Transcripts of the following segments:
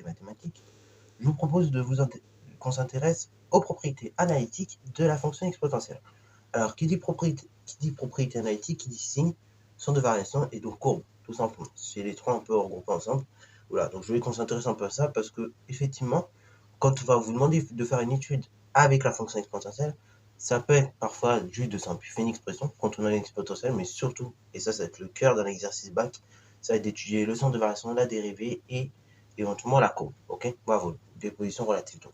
mathématiques, je vous propose qu'on s'intéresse aux propriétés analytiques de la fonction exponentielle. Alors, qui dit propriété analytique, qui dit signe, son de variation et donc courbe, tout simplement. C'est les trois un peu regroupés ensemble. Voilà, donc je vais qu'on s'intéresse un peu à ça parce que, effectivement, quand on va vous demander de faire une étude avec la fonction exponentielle, ça peut être parfois juste de simplifier une expression quand on a une exponentielle, mais surtout, et ça va être le cœur d'un exercice bac, ça va être d'étudier le centre de variation, la dérivée et éventuellement la courbe. Ok, bravo, des positions relatives donc.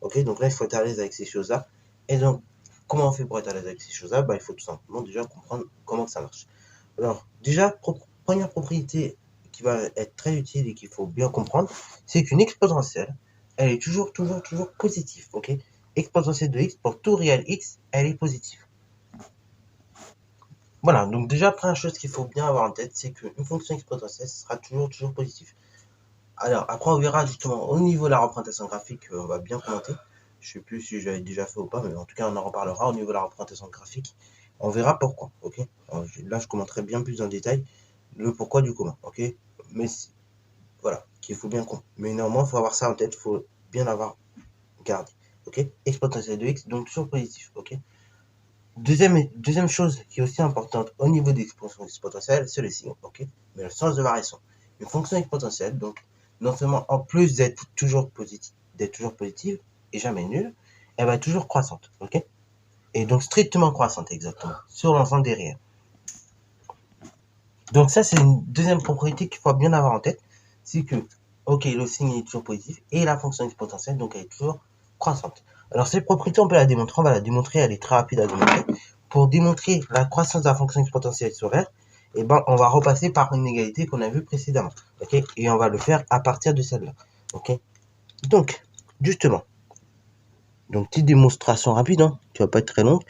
Ok, donc là il faut être à l'aise avec ces choses-là. Et donc, comment on fait pour être à l'aise avec ces choses-là? Il faut tout simplement déjà comprendre comment ça marche. Alors, déjà, première propriété qui va être très utile et qu'il faut bien comprendre, c'est qu'une exponentielle, elle est toujours positive, ok? Exponentielle de x pour tout réel x, elle est positive. Voilà, donc déjà, première chose qu'il faut bien avoir en tête, c'est qu'une fonction exponentielle sera toujours positive. Alors, après, on verra justement au niveau de la représentation graphique, on va bien commenter. Je sais plus si j'avais déjà fait ou pas, mais en tout cas, on en reparlera au niveau de la représentation graphique. On verra pourquoi, ok? Alors, là, je commenterai bien plus en détail le pourquoi du comment, ok? Mais voilà, qu'il faut bien comprendre. Mais néanmoins, il faut avoir ça en tête, il faut bien l'avoir gardé, ok? Exponentielle de x, donc toujours positif, ok? Deuxième chose qui est aussi importante au niveau des expressions exponentielles, c'est le signe, ok? Mais le sens de variation. Une fonction exponentielle, donc, non seulement en plus d'être toujours positive et jamais nulle, elle va être toujours croissante, ok? Et donc strictement croissante, exactement, sur l'ensemble des réels. Donc ça, c'est une deuxième propriété qu'il faut bien avoir en tête, c'est que, ok, le signe est toujours positif et la fonction exponentielle, donc elle est toujours croissante. Alors cette propriété, on peut la démontrer, on va la démontrer, elle est très rapide à démontrer. Pour démontrer la croissance de la fonction exponentielle sur R, eh ben, on va repasser par une égalité qu'on a vue précédemment, ok? Et on va le faire à partir de celle-là, ok? Donc, justement, donc petite démonstration rapide, hein, qui va pas être très longue.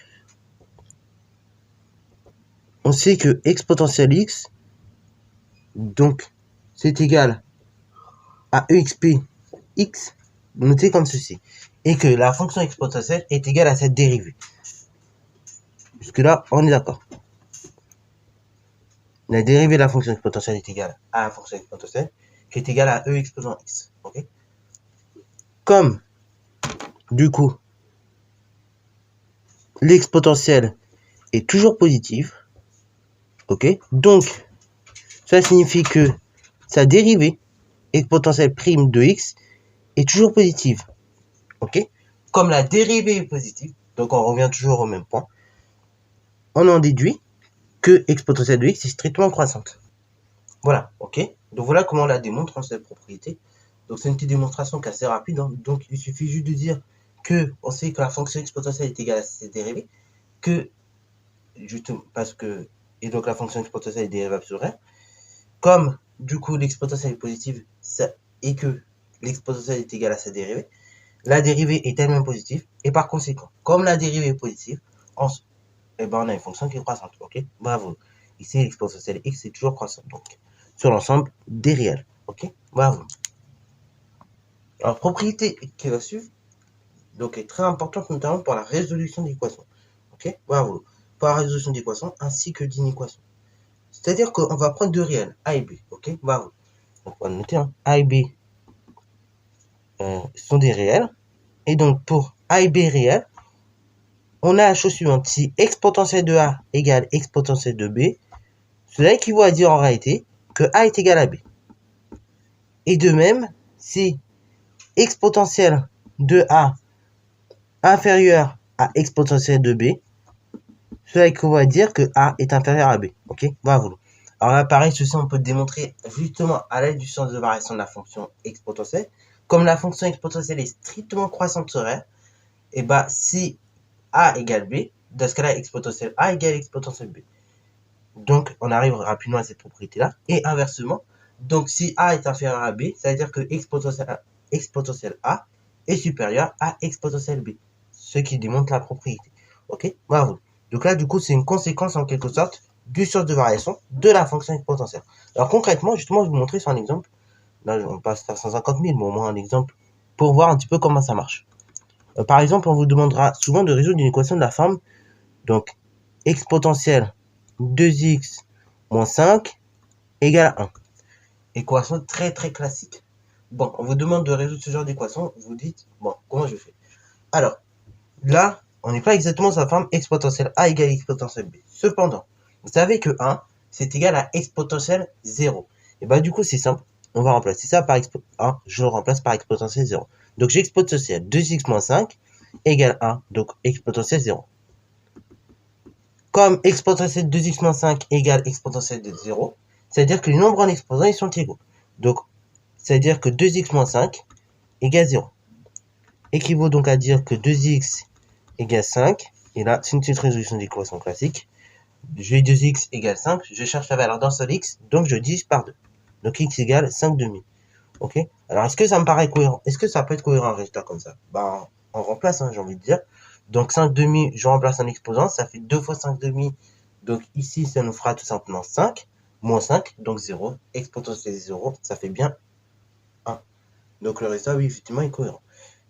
On sait que exponentielle x, donc, c'est égal à exp x, noté comme ceci, et que la fonction exponentielle est égale à cette dérivée. Jusque là, on est d'accord. La dérivée de la fonction exponentielle est égale à la fonction exponentielle, qui est égale à e exposant x. Okay, comme, du coup, l'exponentielle est toujours positive, ok, donc, ça signifie que sa dérivée exponentielle prime de x est toujours positive. Ok, comme la dérivée est positive, donc on revient toujours au même point, on en déduit que exponentielle de x est strictement croissante. Voilà, ok. Donc voilà comment on la démontre, cette propriété. Donc c'est une petite démonstration qui est assez rapide, hein. Donc il suffit juste de dire que on sait que la fonction exponentielle est égale à cette dérivée, que justement parce que et donc la fonction exponentielle est dérivable sur R. Comme du coup l'exponentielle est positive et que l'exponentielle est égale à sa dérivée, la dérivée est elle-même positive et par conséquent, comme la dérivée est positive, on a une fonction qui est croissante. Ok, bravo. Ici l'exponentielle x est toujours croissante donc sur l'ensemble des réels. Ok, bravo. Alors propriété qui va suivre donc est très importante notamment pour la résolution d'équations. Ok, bravo. Pour la résolution d'équations ainsi que d'inéquations. C'est-à-dire qu'on va prendre deux réels, A et B. Ok, bravo. Donc on va noter, hein, A et B sont des réels. Et donc pour A et B réels, on a la chose suivante. Si exponentielle de A égale exponentielle de B, cela équivaut à dire en réalité que A est égal à B. Et de même, si exponentielle de A inférieure à exponentielle de B, cela équivaut à dire que A est inférieur à B. Ok, bravo. Alors là, pareil, ceci on peut le démontrer justement à l'aide du sens de variation de la fonction exponentielle. Comme la fonction exponentielle est strictement croissante sur R, et bah si A égale B, dans ce cas-là, exponentielle A égale exponentielle B. Donc, on arrive rapidement à cette propriété-là. Et inversement, donc si A est inférieur à B, ça veut dire que exponentielle A est supérieur à exponentielle B. Ce qui démontre la propriété. Ok, bravo. Donc là, du coup, c'est une conséquence en quelque sorte du sens de variation de la fonction exponentielle. Alors concrètement, justement, je vais vous montrer sur un exemple. Là, on passe faire 150 000, mais au moins un exemple pour voir un petit peu comment ça marche. Par exemple, on vous demandera souvent de résoudre une équation de la forme donc exponentielle 2x moins 5 égale à 1. Équation très classique. Bon, on vous demande de résoudre ce genre d'équation, vous dites, bon, comment je fais? Alors, là, on n'est pas exactement sur la forme exponentielle a égale exponentielle b. Cependant, vous savez que 1, c'est égal à exponentielle 0. Et bah du coup, c'est simple. On va remplacer ça par 1, je le remplace par exponentielle 0. Donc j'ai exponentielle 2x moins 5 égale 1, donc exponentielle 0. Comme exponentielle 2x moins 5 égale exponentielle de 0, c'est-à-dire que les nombres en exposant, ils sont égaux. Donc, c'est-à-dire que 2x moins 5 égale 0. Équivaut donc à dire que 2x égale 5. Et là, c'est une petite résolution d'équation classique. J'ai 2x égale 5. Je cherche la valeur d'un seul x, donc je divise par 2. Donc x égale 5 demi. Ok. Alors, est-ce que ça me paraît cohérent? Est-ce que ça peut être cohérent un résultat comme ça? Ben, on remplace, hein, j'ai envie de dire. Donc 5 demi, je remplace un exposant, ça fait 2 fois 5 demi. Donc ici, ça nous fera tout simplement 5, moins 5, donc 0. Exponentielle 0, ça fait bien 1. Donc le résultat, oui, effectivement, est cohérent.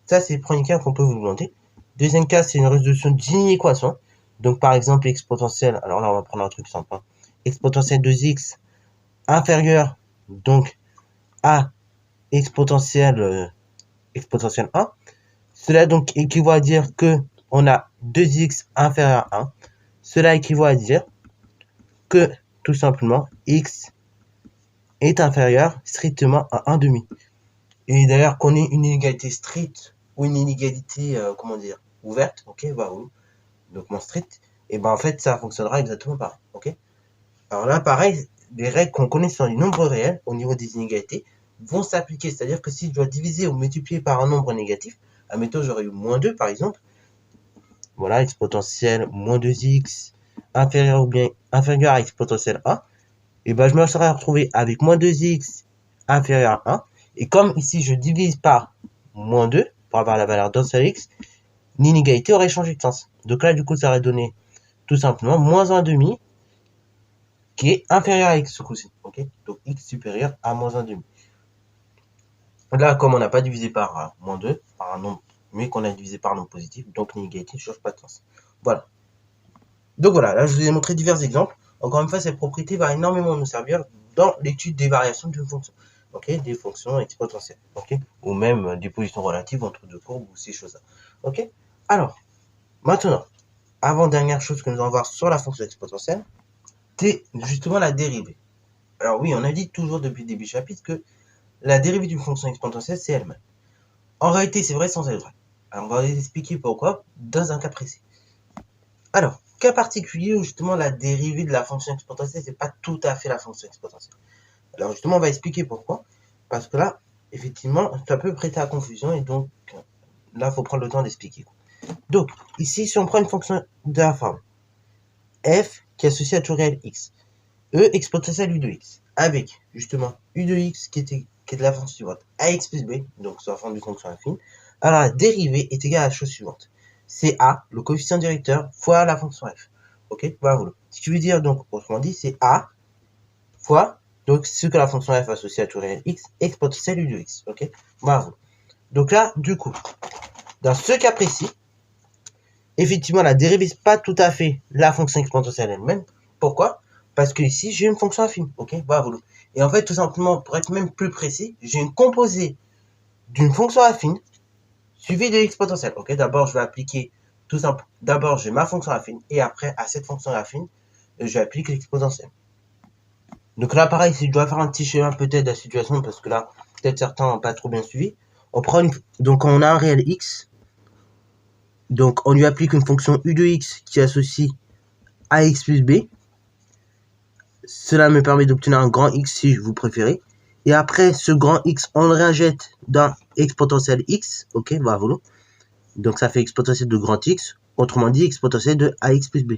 Ça, c'est le premier cas qu'on peut vous demander. Deuxième cas, c'est une résolution d'une équation. Donc par exemple, exponentielle, alors là, on va prendre un truc simple. Hein. Exponentielle 2x inférieure donc à exponentielle 1. Cela donc équivaut à dire que on a 2x inférieur à 1. Cela équivaut à dire que, tout simplement, x est inférieur strictement à 1 demi. Et d'ailleurs, qu'on ait une inégalité stricte ou une inégalité, comment dire, ouverte, ok, bah oui, donc moins stricte, et ben en fait, ça fonctionnera exactement pareil, ok. Alors là, pareil, les règles qu'on connaît sur les nombres réels au niveau des inégalités vont s'appliquer. C'est-à-dire que si je dois diviser ou multiplier par un nombre négatif, admettons j'aurais eu moins 2 par exemple, voilà, exponentielle moins 2x inférieur ou bien inférieur à exponentielle 1, et ben je me serais retrouvé avec moins 2x inférieur à 1, et comme ici je divise par moins 2 pour avoir la valeur d'un seul x, l'inégalité aurait changé de sens. Donc là du coup ça aurait donné tout simplement moins 1 demi qui est inférieur à x ce coup-ci, ok. Donc x supérieur à moins 1 demi. Là comme on n'a pas divisé par moins 2, par un nombre, mais qu'on a divisé par un nombre positif, donc l'inégalité ne change pas de sens. Voilà. Donc voilà, là je vous ai montré divers exemples. Encore une fois, cette propriété va énormément nous servir dans l'étude des variations d'une fonction, ok, des fonctions exponentielles, ok, ou même des positions relatives entre deux courbes ou ces choses-là, ok. Alors, maintenant, avant-dernière chose que nous allons voir sur la fonction exponentielle, c'est justement la dérivée. Alors oui, on a dit toujours depuis le début du chapitre que la dérivée d'une fonction exponentielle, c'est elle-même. En réalité, c'est vrai sans être vrai. Alors on va vous expliquer pourquoi dans un cas précis. Alors, cas particulier où justement la dérivée de la fonction exponentielle, c'est pas tout à fait la fonction exponentielle. Alors justement, on va expliquer pourquoi. Parce que là, effectivement, ça peut prêter à confusion et donc là, il faut prendre le temps d'expliquer. Donc, ici, si on prend une fonction de la forme f qui est associée à tout réel x, e exponentielle u de x, avec justement u de x qui est de la fonction suivante, ax plus b, donc sur la forme d'une fonction affine, alors la dérivée est égale à la chose suivante. C'est a, le coefficient directeur, fois la fonction f. Ok, voilà. Ce qui veut dire, donc, autrement dit, c'est a fois, donc, ce que la fonction f associée à tout réel x, exponentielle u de x. Ok, voilà. Donc là, du coup, dans ce cas précis, effectivement, la dérivée, c'est pas tout à fait la fonction exponentielle elle-même. Pourquoi? Parce que ici, j'ai une fonction affine. Ok, voilà. Et en fait, tout simplement, pour être même plus précis, j'ai une composée d'une fonction affine suivie de l'exponentielle. Ok, d'abord, je vais appliquer tout simple. D'abord, j'ai ma fonction affine et après, à cette fonction affine, j'applique l'exponentielle. Donc là, pareil, si je dois faire un petit schéma peut-être de la situation, parce que là, peut-être certains n'ont pas trop bien suivi. On prend donc on a un réel x. Donc on lui applique une fonction u de x qui associe ax plus b. Cela me permet d'obtenir un grand x si vous préférez. Et après, ce grand x, on le réinjecte dans exponentielle x. Ok, voilà. Donc ça fait exponentielle de grand x. Autrement dit, exponentielle de ax plus b.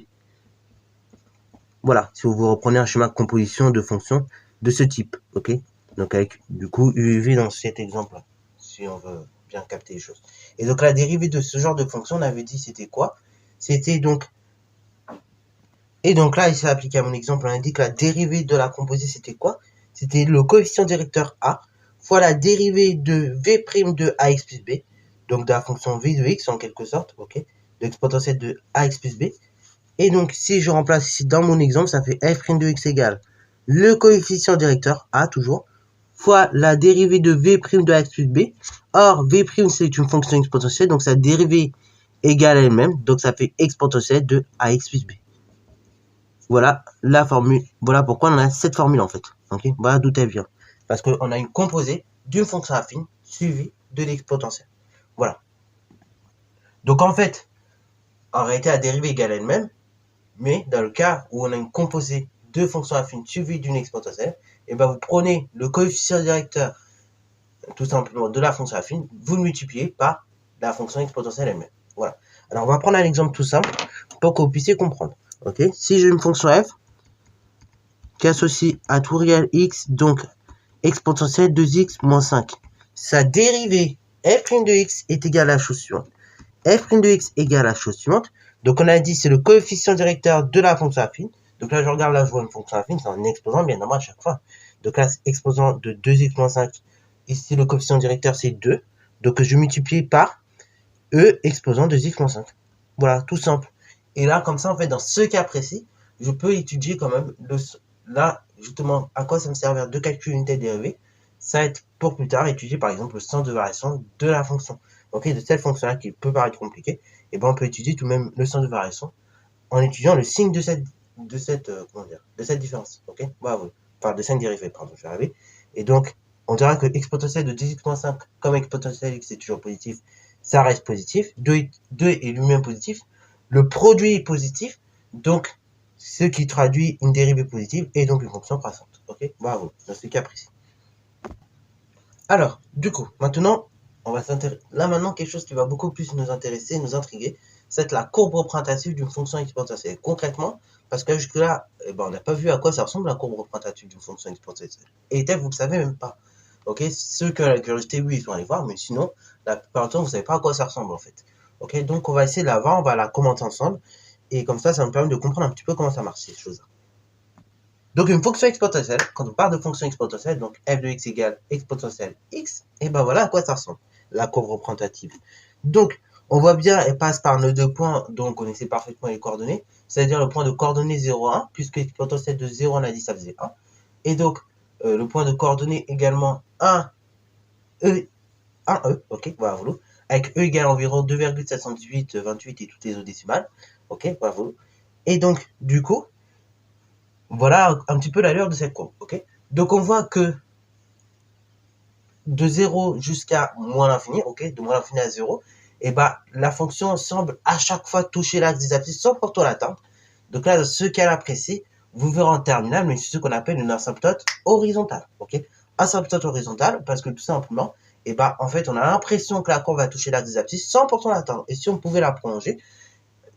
Voilà, si vous reprenez un schéma de composition de fonctions de ce type. Ok, donc avec du coup UV dans cet exemple-là, si on veut bien capter les choses. Et donc la dérivée de ce genre de fonction, on avait dit c'était quoi? C'était donc... Et donc là, il s'est appliqué à mon exemple, on indique que la dérivée de la composée, c'était quoi? C'était le coefficient directeur a fois la dérivée de v' de ax plus b, donc de la fonction v de x en quelque sorte, ok, de l'exponentielle de ax plus b. Et donc, si je remplace ici dans mon exemple, ça fait f' de x égale le coefficient directeur a toujours, fois la dérivée de v' de ax plus b. Or, v' c'est une fonction exponentielle, donc sa dérivée égale à elle-même, donc ça fait exponentielle de ax plus b. Voilà la formule, voilà pourquoi on a cette formule en fait. Ok, voilà d'où elle vient. Parce qu'on a une composée d'une fonction affine suivie de l'exponentielle. Voilà. Donc en fait, en réalité, la dérivée égale à elle-même, mais dans le cas où on a une composée de fonctions affines suivie d'une exponentielle, et ben vous prenez le coefficient directeur tout simplement de la fonction affine, vous le multipliez par la fonction exponentielle elle-même. Voilà. Alors on va prendre un exemple tout simple pour que vous puissiez comprendre. Ok, si j'ai une fonction f qui associe à tout réel x, donc exponentielle 2x moins 5, sa dérivée f' de x est égale à la chose suivante. F' de x égale à la chose suivante. Donc on a dit c'est le coefficient directeur de la fonction affine. Donc là je regarde, là je vois une fonction affine, c'est un exposant bien normal à chaque fois. Donc là c'est exposant de 2x moins 5. Ici le coefficient directeur c'est 2. Donc je multiplie par e exposant 2x moins 5. Voilà, tout simple. Et là comme ça en fait dans ce cas précis, je peux étudier quand même là justement à quoi ça me servir de calculer une telle dérivée. Ça va être pour plus tard étudier par exemple le sens de variation de la fonction. Ok, de cette fonction-là qui peut paraître compliquée, et ben on peut étudier tout de même le sens de variation en étudiant le signe de cette différence. Ok, voilà, enfin de cette dérivée, pardon, je vais arriver. Et donc, on dira que exponentielle de 2x-5 comme exponentielle x est toujours positif, ça reste positif. 2 est lui-même positif. Le produit est positif, donc ce qui traduit une dérivée positive et donc une fonction croissante. Ok, bravo, dans ce cas précis. Alors, du coup, maintenant, on va s'intéresser. Là, maintenant, quelque chose qui va beaucoup plus nous intéresser, nous intriguer, c'est la courbe représentative d'une fonction exponentielle. Concrètement, parce que jusque-là, on n'a pas vu à quoi ça ressemble la courbe représentative d'une fonction exponentielle. Et peut-être vous ne savez même pas. Ok, ceux qui ont la curiosité, oui, ils vont aller voir, mais sinon, la plupart du temps, vous ne savez pas à quoi ça ressemble en fait. Ok, donc on va essayer de la voir, on va la commenter ensemble, et comme ça nous permet de comprendre un petit peu comment ça marche ces choses-là. Donc une fonction exponentielle, quand on parle de fonction exponentielle, donc f de x égale exponentielle x, et ben voilà à quoi ça ressemble, la courbe représentative. Donc, on voit bien, elle passe par nos deux points, donc on connaissez parfaitement les coordonnées, c'est-à-dire le point de coordonnées 0, 1, puisque exponentielle de 0, on a dit ça faisait 1. Et donc, le point de coordonnées également 1, e, 1e, ok, voilà, avec e égale environ 2,718, 28 et toutes les autres décimales, ok, voilà. Et donc, du coup, voilà un petit peu l'allure de cette courbe, ok. Donc on voit que de 0 jusqu'à moins l'infini, ok, de moins l'infini à 0, et bah la fonction semble à chaque fois toucher l'axe des abscisses sans pourtant l'atteindre. Donc là, dans ce cas-là précis, vous verrez en terminale, mais c'est ce qu'on appelle une asymptote horizontale, ok. Asymptote horizontale, parce que tout simplement, et bah en fait, on a l'impression que la courbe va toucher l'axe des abscisses sans pourtant l'atteindre. Et si on pouvait la prolonger,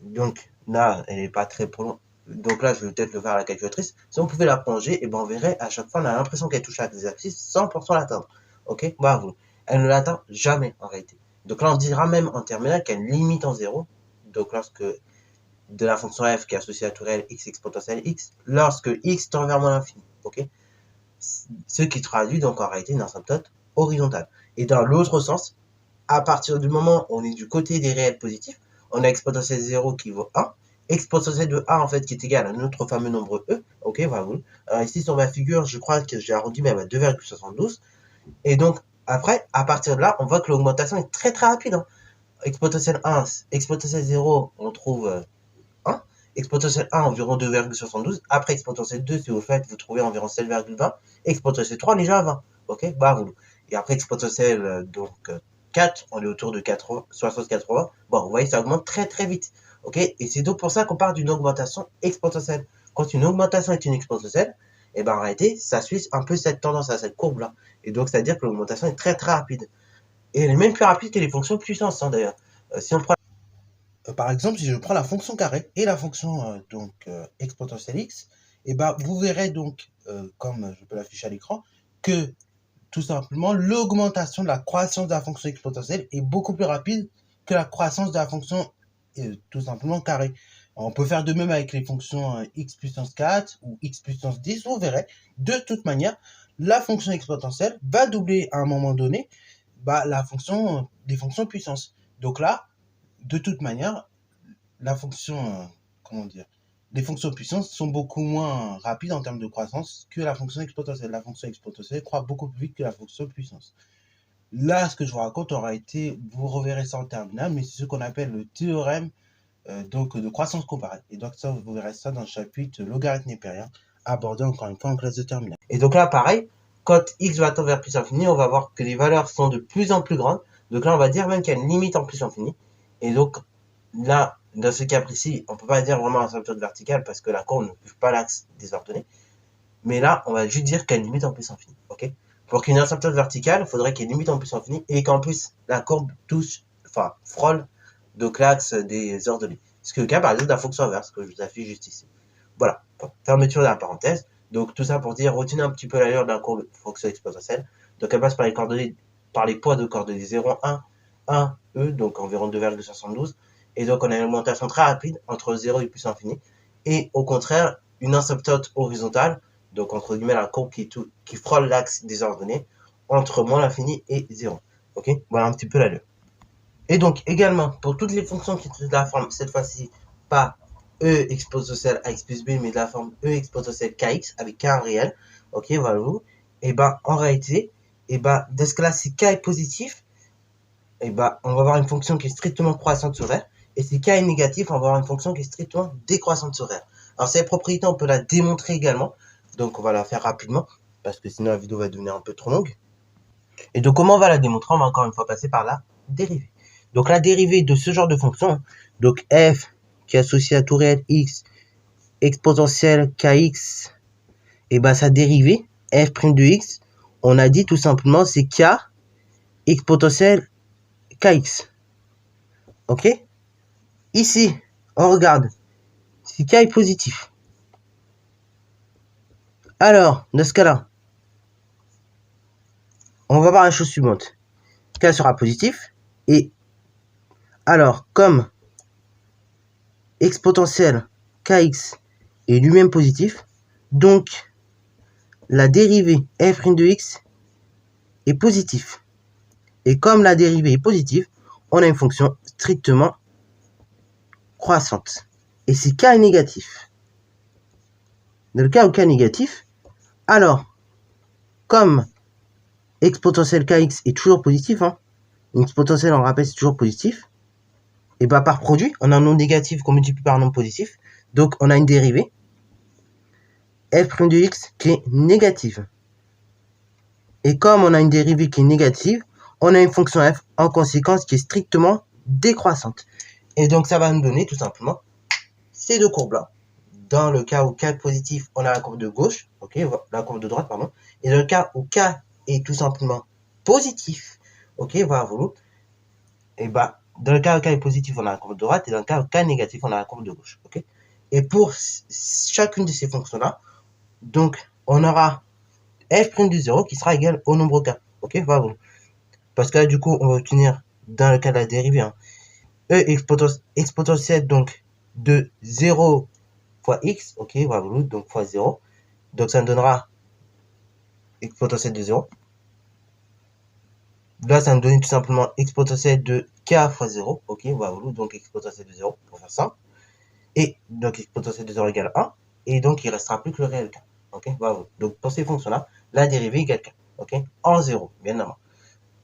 donc là, elle n'est pas très prolongée. Donc là, je vais peut-être le faire à la calculatrice. Si on pouvait la prolonger, et ben on verrait à chaque fois, on a l'impression qu'elle touche l'axe des abscisses sans pourtant l'atteindre. Ok, bravo. Elle ne l'atteint jamais en réalité. Donc là, on dira même en terminale qu'elle limite en 0. Donc lorsque de la fonction f qui est associée à tout réel x exponentielle x, lorsque x tend vers moins l'infini. Ok, ce qui traduit donc en réalité une asymptote horizontale. Et dans l'autre sens, à partir du moment où on est du côté des réels positifs, on a exponentielle 0 qui vaut 1, exponentielle de 1 en fait qui est égal à notre fameux nombre e, ok, voilà. Alors ici sur ma figure, je crois que j'ai arrondi même à 2,72, et donc après, à partir de là, on voit que l'augmentation est très très rapide. Hein. Exponentielle 1, exponentielle 0, on trouve 1, exponentielle 1 environ 2,72, après exponentielle 2, si vous faites, vous trouvez environ 7,20, exponentielle 3 déjà à 20, ok, bah et après exponentielle donc 4, on est autour de 60-80. Bon, vous voyez, ça augmente très très vite. Ok, et c'est donc pour ça qu'on parle d'une augmentation exponentielle. Quand une augmentation est une exponentielle, et ben en réalité, ça suit un peu cette tendance à cette courbe-là. Et donc, c'est-à-dire que l'augmentation est très très rapide. Et elle est même plus rapide que les fonctions puissance, hein, d'ailleurs. Si on prend par exemple, si je prends la fonction carré et la fonction exponentielle x, et ben vous verrez donc, comme je peux l'afficher à l'écran, que tout simplement, l'augmentation de la croissance de la fonction exponentielle est beaucoup plus rapide que la croissance de la fonction tout simplement carré. On peut faire de même avec les fonctions x puissance 4 ou x puissance 10, vous verrez. De toute manière, la fonction exponentielle va doubler à un moment donné les fonctions puissance. Donc là, de toute manière, la fonction, comment dire, les fonctions puissantes sont beaucoup moins rapides en termes de croissance que la fonction exponentielle. La fonction exponentielle croît beaucoup plus vite que la fonction puissance. Là, ce que je vous raconte aura été, vous reverrez ça en terminale, mais c'est ce qu'on appelle le théorème donc de croissance comparée. Et donc ça, vous verrez ça dans le chapitre logarithme népérien, abordé encore une fois en classe de terminale. Et donc là, pareil, quand x va tendre vers plus infini, on va voir que les valeurs sont de plus en plus grandes. Donc là, on va dire même qu'il y a une limite en plus infini. Et donc là, dans ce cas précis, on peut pas dire vraiment asymptote verticale parce que la courbe ne touche pas l'axe désordonné. Mais là, on va juste dire qu'il y a une limite en plus infini. Ok? Pour qu'il y ait une asymptote verticale, il faudrait qu'il y ait une limite en plus infini et qu'en plus la courbe touche, enfin, frôle donc l'axe des ordonnées. Ce qui est le cas par exemple de la fonction inverse que je vous affiche juste ici. Voilà, fermeture de la parenthèse. Donc tout ça pour dire, retenez un petit peu l'allure de la courbe fonction exponentielle. Donc elle passe par les coordonnées, par les poids de coordonnées 0, 1, 1, E, donc environ 2,72. Et donc on a une augmentation très rapide entre 0 et plus infini. Et au contraire, une asymptote horizontale, donc entre guillemets la courbe qui frôle l'axe des ordonnées, entre moins l'infini et 0. Ok, voilà un petit peu l'allure. Et donc également, pour toutes les fonctions qui traitent de la forme, cette fois-ci, pas e exponentielle ax plus b, mais de la forme e exponentielle kx, avec k réel, ok, voilà, et ben en réalité, et ben dans ce cas-là, si k est positif, et ben on va avoir une fonction qui est strictement croissante sur r, et si k est négatif, on va avoir une fonction qui est strictement décroissante sur r. Alors cette propriété, on peut la démontrer également, donc on va la faire rapidement, parce que sinon la vidéo va devenir un peu trop longue. Et donc comment on va la démontrer? On va encore une fois passer par la dérivée. Donc la dérivée de ce genre de fonction, donc f qui est associé à tout réel x exponentielle kx, et ben sa dérivée f' de x, on a dit tout simplement c'est k exponentielle kx. Ok? Ici, on regarde si k est positif. Alors, dans ce cas-là, on va voir la chose suivante. K sera positif et alors comme exponentielle kx est lui-même positif, donc la dérivée f' de x est positive. Et comme la dérivée est positive, on a une fonction strictement croissante. Et si k est négatif, dans le cas où k est négatif, alors, comme exponentielle kx est toujours positif, une exponentielle, on rappelle, c'est toujours positif, et bah par produit, on a un nombre négatif qu'on multiplie par un nombre positif, donc on a une dérivée f' de x qui est négative. Et comme on a une dérivée qui est négative, on a une fonction f en conséquence qui est strictement décroissante. Et donc ça va nous donner tout simplement ces deux courbes-là. Dans le cas où k est positif, on a la courbe de gauche, ok, la courbe de droite, pardon. Et dans le cas où k est tout simplement positif, ok, voilà, et bah, dans le cas où k est positif, on a la courbe de droite, et dans le cas où k est négatif, on a la courbe de gauche, ok. Et pour chacune de ces fonctions-là, donc, on aura f' de 0 qui sera égal au nombre k, ok, voilà. Parce que là, du coup, on va obtenir, dans le cas de la dérivée, e exponentielle, donc, de 0 fois x, ok, voilà, donc fois 0. Donc ça me donnera exponentielle de 0. Là, ça me donne tout simplement exponentielle de k fois 0, ok, voilà, donc exponentielle de 0 pour faire ça. Et donc exponentielle de 0 égale 1. Et donc il ne restera plus que le réel k, ok, voilà. Donc pour ces fonctions-là, la dérivée égale k, ok, en 0, bien évidemment.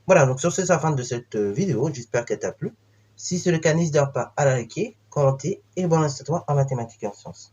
Voilà, donc sur ce, c'est la fin de cette vidéo. J'espère qu'elle t'a plu. Si c'est le cas, n'hésite pas à la liker, commenter et bon instant en mathématiques et en sciences.